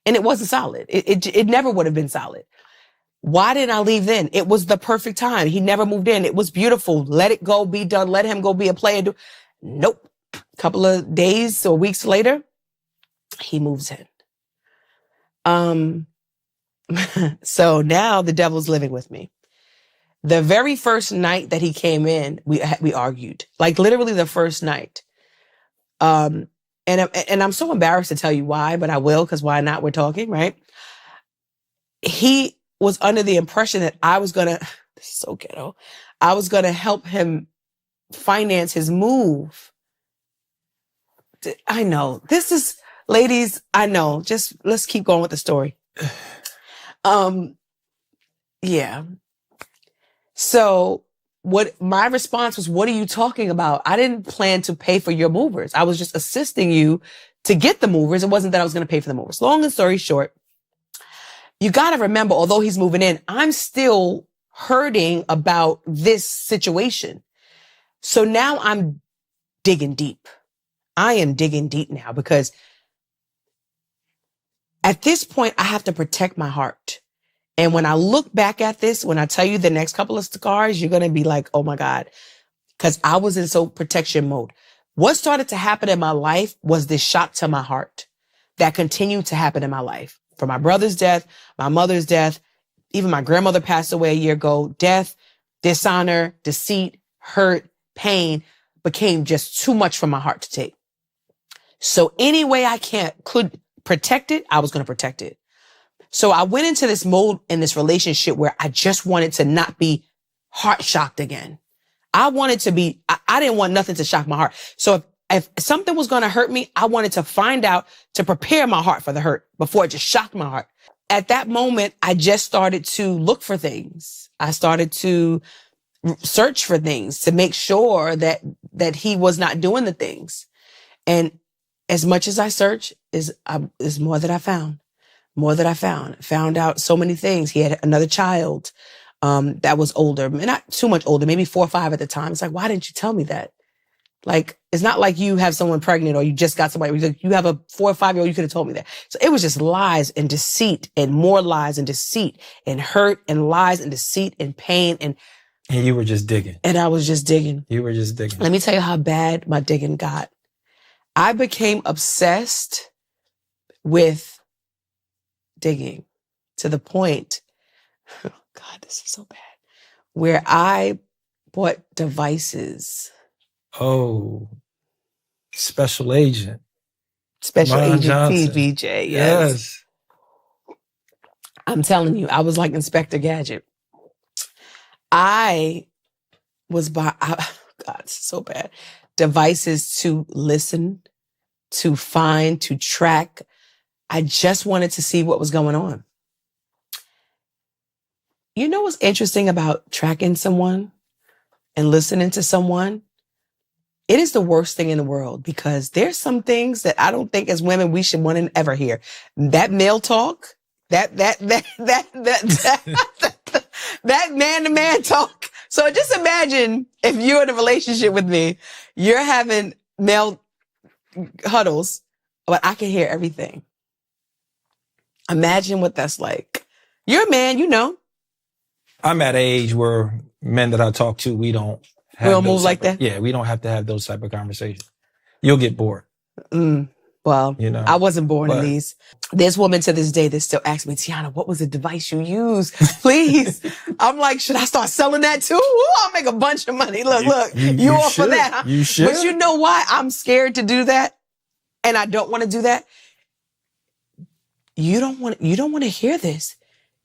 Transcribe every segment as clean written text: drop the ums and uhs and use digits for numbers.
And it wasn't solid. It never would have been solid. Why didn't I leave then? It was the perfect time. He never moved in. It was beautiful. Let it go, be done. Let him go be a player. Nope. A couple of days or weeks later, he moves in. So now the devil's living with me. The very first night that he came in, we argued. Like literally the first night. And I'm so embarrassed to tell you why, but I will, because why not? We're talking, right? He was under the impression that I was this is so ghetto, I was gonna help him finance his move. I know, this is, ladies, I know, just let's keep going with the story. Yeah. So what my response was, what are you talking about? I didn't plan to pay for your movers. I was just assisting you to get the movers. It wasn't that I was going to pay for the movers. Long story short, you got to remember, although he's moving in, I'm still hurting about this situation. So now I'm digging deep. I am digging deep now because at this point, I have to protect my heart. And when I look back at this, when I tell you the next couple of scars, you're going to be like, oh my God, because I was in so protection mode. What started to happen in my life was this shock to my heart that continued to happen in my life. From my brother's death, my mother's death, even my grandmother passed away a year ago. Death, dishonor, deceit, hurt, pain became just too much for my heart to take. So any way I could protect it, I was going to protect it. So I went into this mode in this relationship where I just wanted to not be heart shocked again. I wanted to be, I didn't want nothing to shock my heart. So if something was going to hurt me, I wanted to find out to prepare my heart for the hurt before it just shocked my heart. At that moment, I just started to look for things. I started to search for things to make sure that he was not doing the things. And as much as I searched is more that I found. More that I found out so many things. He had another child, that was older, not too much older, maybe 4 or 5 at the time. It's like, why didn't you tell me that? Like, it's not like you have someone pregnant or you just got somebody, you have a 4 or 5-year-old, you could have told me that. So it was just lies and deceit and more lies and deceit and hurt and lies and deceit and pain. And you were just digging. And I was just digging. You were just digging. Let me tell you how bad my digging got. I became obsessed with digging to the point, oh God, this is so bad, where I bought devices. Oh, special agent. Special Mara agent Johnson. TVJ, yes. I'm telling you, I was like Inspector Gadget. I was God, it's so bad. Devices to listen, to find, to track. I just wanted to see what was going on. You know what's interesting about tracking someone and listening to someone? It is the worst thing in the world because there's some things that I don't think as women we should want to ever hear. That male talk, that man-to-man talk. So just imagine if you're in a relationship with me, you're having male huddles, but I can hear everything. Imagine what that's like. You're a man, you know. I'm at an age where men that I talk to, we don't move like that? Yeah, we don't have to have those type of conversations. You'll get bored. Well, you know, I wasn't born in these. There's women to this day that still ask me, Tiana, what was the device you used? Please. I'm like, should I start selling that too? Ooh, I'll make a bunch of money. Look, you all for that, huh? You should. But you know why I'm scared to do that? And I don't want to do that? You don't want to hear this.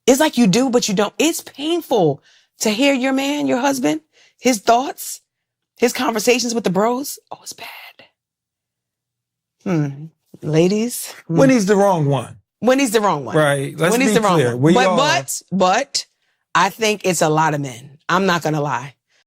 It's like you do, but you don't. It's painful to hear your man, your husband, his thoughts, his conversations with the bros. Oh, it's bad. Ladies. When he's the wrong one. When he's the wrong one. Right. Let's when he's be the clear. Wrong one. But I think it's a lot of men. I'm not going to lie.